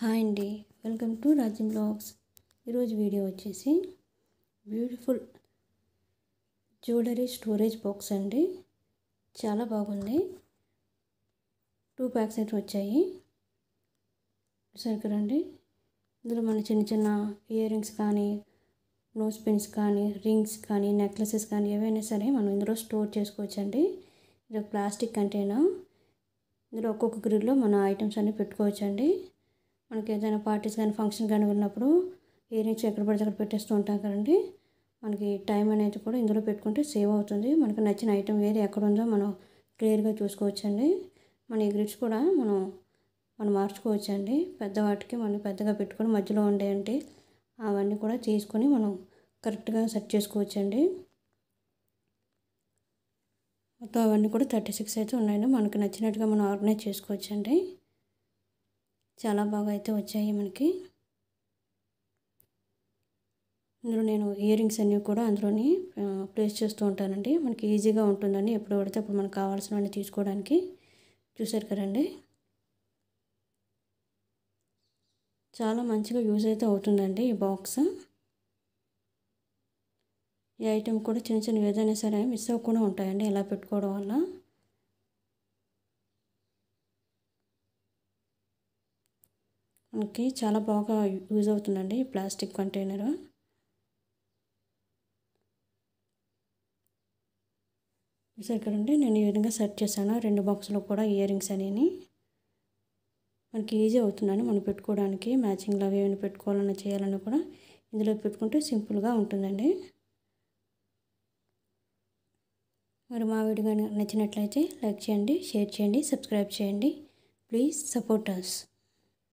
Hi అండి, welcome to రాజ్యం blogs. ఈరోజు వీడియో వచ్చేసి బ్యూటిఫుల్ జ్యువెలరీ స్టోరేజ్ బాక్స్ అండి. చాలా బాగుంది. 2 ప్యాక్స్ అయితే వచ్చాయి. సరికరండి. ఇందులో మన చిన్న చిన్న ఇయర్ రింగ్స్ కానీ, నోస్ పిన్స్ కానీ, రింగ్స్ కానీ, నెక్లెసెస్ కానీ ఏవైనా సరే మనం ఇందులో స్టోర్ చేసుకోవచ్చండి. ఇది ఒక ప్లాస్టిక్ కంటైనర్. ఇందులో ఒక్కొక్క గ్రిడ్లో మన ఐటమ్స్ అన్నీ పెట్టుకోవచ్చండి. మనకి ఏదైనా పార్టీస్ కానీ ఫంక్షన్ కానీ ఉన్నప్పుడు ఇయర్ రింగ్స్ ఎక్కడ పడితే అక్కడ పెట్టేస్తూ ఉంటాం కదండి. మనకి టైం అనేది కూడా ఇందులో పెట్టుకుంటే సేవ్ అవుతుంది. మనకు నచ్చిన ఐటమ్ ఏది ఎక్కడ ఉందో మనం క్లియర్గా చూసుకోవచ్చండి. మన ఈ గ్రిడ్స్ కూడా మనం మార్చుకోవచ్చండి. పెద్దవాటికి మనం పెద్దగా పెట్టుకొని మధ్యలో ఉండేయండి అవన్నీ కూడా తీసుకొని మనం కరెక్ట్గా సెట్ చేసుకోవచ్చండి. మొత్తం అవన్నీ కూడా 36 అయితే ఉన్నాయండి. మనకు నచ్చినట్టుగా మనం ఆర్గనైజ్ చేసుకోవచ్చండి. చాలా బాగా అయితే వచ్చాయి మనకి. ఇందులో నేను ఇయర్ రింగ్స్ అన్నీ కూడా అందులోని ప్లేస్ చేస్తూ ఉంటానండి. మనకి ఈజీగా ఉంటుందండి. ఎప్పుడు పడితే అప్పుడు మనకు కావాల్సినవన్నీ తీసుకోవడానికి. చూసారు కదండి, చాలా మంచిగా యూజ్ అయితే అవుతుందండి ఈ బాక్స్. ఈ ఐటెం కూడా చిన్న చిన్న ఏదైనా సరే మిస్ అవ్వకుండా ఉంటాయండి ఇలా పెట్టుకోవడం వల్ల. మనకి చాలా బాగా యూజ్ అవుతుందండి ఈ ప్లాస్టిక్ కంటైనర్. చూసారు కదండి, నేను ఈ విధంగా సెట్ చేశాను 2 బాక్సులు కూడా ఇయర్ రింగ్స్ అనేవి. మనకి ఈజీ అవుతుందని మనం పెట్టుకోవడానికి మ్యాచింగ్లో అవి ఏమైనా పెట్టుకోవాలన్నా చేయాలన్నా కూడా ఇందులో పెట్టుకుంటే సింపుల్గా ఉంటుందండి. మరి మా వీడియో నచ్చినట్లయితే లైక్ చేయండి, షేర్ చేయండి, సబ్స్క్రైబ్ చేయండి. Please support us.